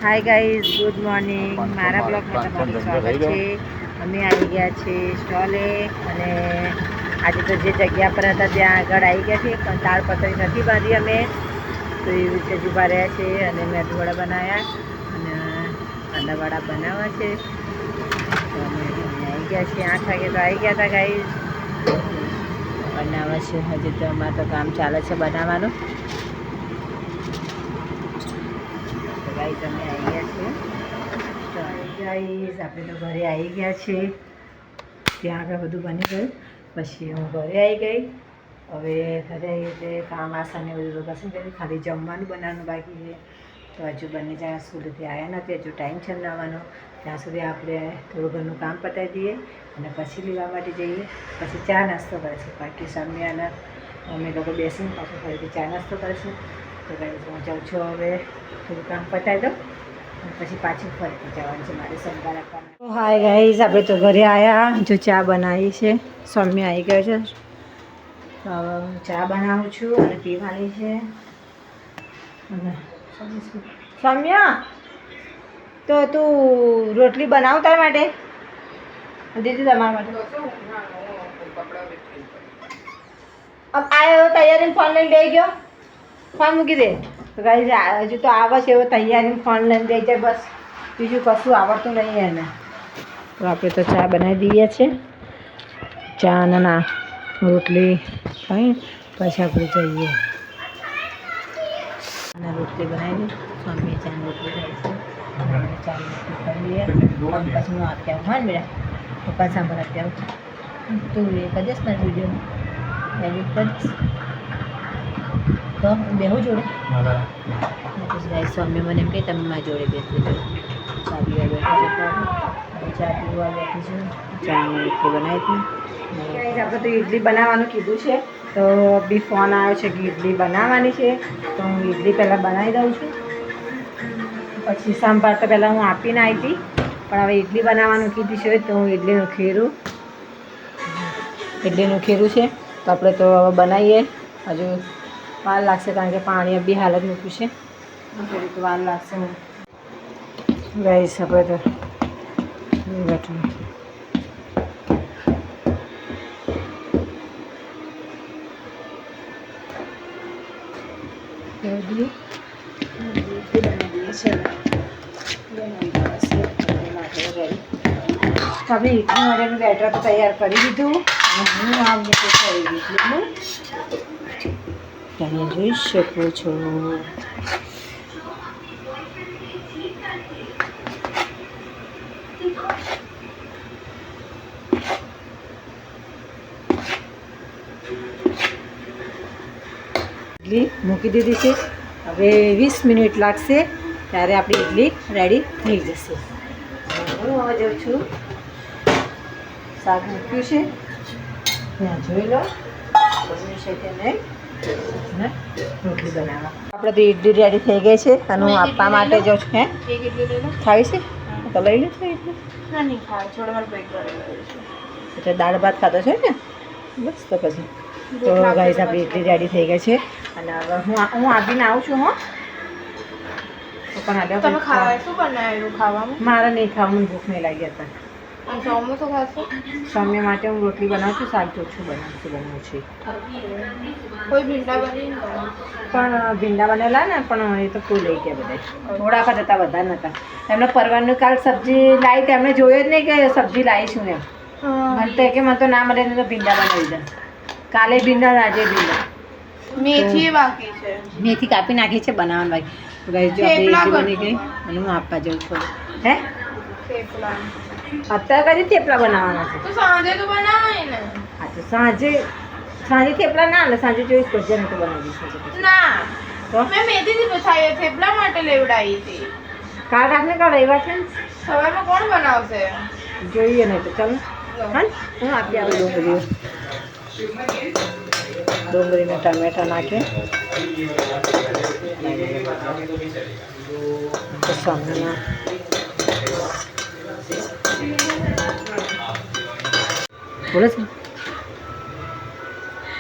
Hi guys, good morning. મારા બ્લોગમાં તમારું સ્વાગત છે. અમે આવી ગયા છીએ સ્ટોલે અને આજે તો જે જગ્યા પર હતા ત્યાં આગળ આવી ગયા છીએ, પણ તાળપત્રી નથી બાંધી અમે તો એવી રીતે જ ઊભા રહ્યા છે. અને મેદુવડા બનાવ્યા અને કાંદાવડા બનાવવા છે. તો અમે આવી ગયા છીએ 8 વાગે તો આવી ગયા હતા ગાઈઝ. બનાવવા છે. હજી તો અમારે તો કામ ચાલે છે બનાવવાનું. ગાઈઝ અમે આવી ગયા છીએ. તો ગાઈઝ આપણે તો ઘરે આવી ગયા છીએ. ત્યાં આગળ બધું બની ગયું પછી હું ઘરે આવી ગઈ. હવે ઘરે એટલે કામ આસાને બધું પસંદ કરી, ખાલી જમવાનું બનાવવાનું બાકી છે. તો હજુ બંને જણા સ્કૂલેથી આવ્યા નથી, હજુ ટાઈમ છે લાવવાનો. ત્યાં સુધી આપણે થોડું ઘરનું કામ પતાવી દઈએ અને પછી લેવા માટે જઈએ. પછી ચા નાસ્તો કરીશું. બાકી સામેવાના અમે લોકો બેસીને પાછું ફરીથી ચા નાસ્તો કરીશું. તો ગાઈઝ હું જાઉં છું, હવે થોડું કામ પતાવી દઉં અને પછી પાછું ફરીથી જવાનું છે મારે સંભાળ રાખવાના. હાય ગાઈઝ, આપણે તો ઘરે આવ્યા. જો ચા બનાવી છે, સૌમ્ય આવી ગયો છે. ચા બનાવું છું અને પીવાની છે. સૌમ્ય, તો તું રોટલી બનાવ તારા માટે દીધી તમારા માટે. આવ્યો તૈયારી ફોન લઈને બેસી ગયો, ફોન મૂકી દે. તો ગાઈઝ હજુ તો આવે છે એવો તૈયારી ફોન લઈને બેસી જાય, બસ બીજું કશું આવડતું નહીં એને. તો આપણે તો ચા બનાવી દઈએ છીએ. ચા અને રોટલી ખાઈ પછી આપણે જઈએ અને રોટલી બનાવી દઈએ. સ્વામી ચા રોટલી ખાઈ છે. ચા રોટલી કરી લઈએ પછી હું આપી આવું. હા મેળા પપ્પા સાંભળ આપી આવું. તું એ કરીશ મારી વિડીયો એડિટ કરીશ તો બેહું જોડે. પછી ગાઈઝ સ્વામી મને એમ કહે તમે મારી જોડે બેસી જો. ચા પીવા બેઠી છે, ચા પીવા બેઠી છું. ચા અમે રોટલી બનાવી હતી. આપણે તો ઇડલી બનાવવાનું કીધું છે, તો બી ફોન આવ્યો છે કે ઇડલી બનાવવાની છે. તો હું ઇડલી પહેલાં બનાવી દઉં છું. પછી સાંભાર તો પહેલાં હું આપીને આવી હતી, પણ હવે ઇડલી બનાવવાનું કીધું છે તો હું ઇડલીનું ખીરું છે. તો આપણે તો હવે બનાવીએ. હજુ વાર લાગશે કારણ કે પાણી બી હાલત મૂક્યું છે, થોડીક વાર લાગશે. ગાઈસ આપણે તો બેઠું આપણે ઇડલી માટેનું બેટર તો તૈયાર કરી દીધું અને હું આ મૂકું કરી દીધું. તમે જોઈ શકો છો. ઇડલી મૂકી દીધી છે. હવે 20 મિનિટ લાગશે ત્યારે આપણી ઇડલી રેડી થઈ જશે. હું હવે જાઉં છું, શાક મૂક્યું છે ત્યાં જોઈ લો. બન્યું છે કે નહીં અને રોટલી બનાવવા. આપણે તો ઇડલી રેડી થઈ ગઈ છે અને હું આપવા માટે જાઉં છું. ખાવી છે તો લઈ લે. એટલે દાળ ભાત ખાધો છે ને, બસ તો પછી તો ગાઈઝ આપણી ઇડલી રેડી થઈ ગઈ છે. અને હવે હું આપીને આવું છું. પણ મારે નહીં ખાવાનું, ભૂખ નહીં લાગી હતા. સૌમ્ય માટે હું રોટલી બનાવું છું, શાક ઓછું બનાવું છું. પણ ભીંડા બનેલા ને, પણ એ તો ફૂલ લઈ ગયા બધા. થોડાક જ હતા, બધા નહોતા. એમને પરવાનું કાલ સબ્જી લાવી, એમને જોયો જ નહીં કે સબ્જી લાવીશું એમ. મને તો કે મને તો ના મળે ને તો ભીંડા બનાવી દીધા. કાલે ભીંડા, આજે ભીંડા. મેથી કાપી નાખી છે, બનાવવાનું બાકી. બની ગઈ અને હું આપવા જાઉં છું. હે અત્યારે કદી થેપલા બનાવવાના છે? હા તો સાંજે થેપલા ના લે, સાંજે જોઈશ ભજીયા નહીં તો બનાવી દઈશ. કાલ રાખને, કાલ રવિવાર છે ને, સવારમાં કોણ બનાવશે? જોઈએ નહીં તો ચાલો. હા હું આપી આવું. ડુંગળીને ટમેટા નાખે સામના બોલે છે.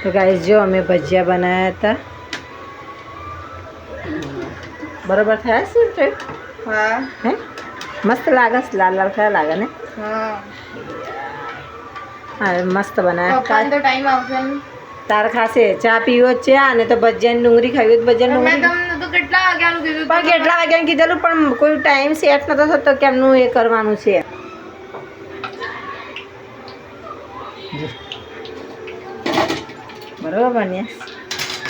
તો ગાઈસ જો અમે ભજીયા બનાવ્યા હતા, બરાબર થયા છે. હા હે મસ્ત લાગે છે, લાલ લાલ ખરા લાગે ને. હા હા મસ્ત બનાવે. પપ્પાને તો ટાઈમ આવશે ને. તાર ખાશે ચા પીવો જ છે અને તો ભજીયાની ડુંગળી ખાવી હોય તો ભજીયાની મેં ડુંગળી. તમને તો કેટલા વાગ્યાનું કીધું પણ કેટલા વાગ્યાનું કીધેલું પણ કોઈ ટાઈમ સેટ નતો થતો કેમનું એ કરવાનું છે. જો. બરોબર બન્યા.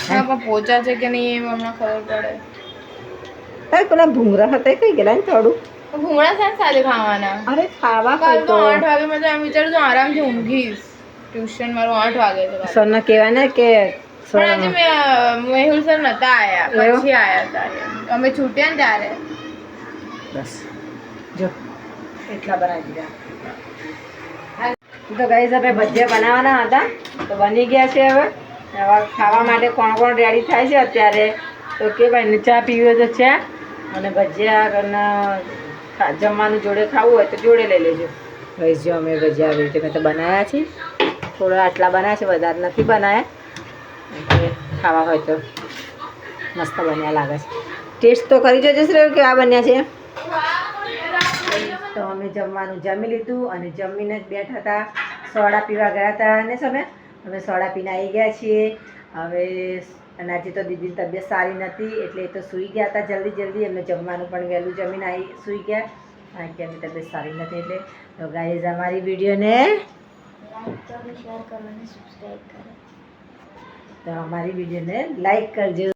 હા પણ પોચા છે કે નહીં એ હમણાં ખબર પડે. પેલા ભૂંગરા હતા એ કઈ ગયેલા ને થોડું. ભૂંગળા સાથે સાથે ખાવાના. અરે ખાવા કાલ હોય તો તો 8 વાગે મેં તો એમ વિચાર્યું હતું આરામથી ઊંઘીશ. ટ્યુશન મારું 8 વાગે છે કાલે. સરને કહેવાય ને કે પણ આજે મેહુલ સર નતા આયા, એવું? પછી આયા હતા એ. અમે છૂટ્યા ને ત્યારે. બસ જો એટલા બનાવી દીધા. તો ગાઈસ આપણે ભજીયા બનાવવાના હતા તો બની ગયા છે. હવે ખાવા માટે કોણ કોણ રેડી થાય છે અત્યારે તો કે ભાઈ ચા પીવી હોય તો ચા અને ભજીયા અને જમવાનું જોડે ખાવું હોય તો જોડે લઈ લેજો. ગાઈસ જો અમે ભજીયા આવી રીતે મેં તો બનાવ્યા છે. થોડા આટલા બનાવ્યા છે, વધારે નથી બનાવ્યા. એટલે ખાવા હોય તો મસ્ત બન્યા લાગે છે. ટેસ્ટ તો કરી જોજો શ્રેય કે આ બન્યા છે. તો અમે જમવાનું જમી લીધું અને જમીને જ બેઠા હતા. સોડા પીવા ગયા હતા અને સમય અમે સોડા પીને આવી ગયા છીએ. હવે અને આજે તો દીદીની તબિયત સારી નથી એટલે એ તો સૂઈ ગયા હતા જલ્દી. એમને જમવાનું પણ વહેલું જમીને આવી સૂઈ ગયા કારણ કે એમની તબિયત સારી નથી. એટલે તો ગાઈઝ અમારી વિડીયોને તો અમારી વિડીયોને લાઈક કરજો.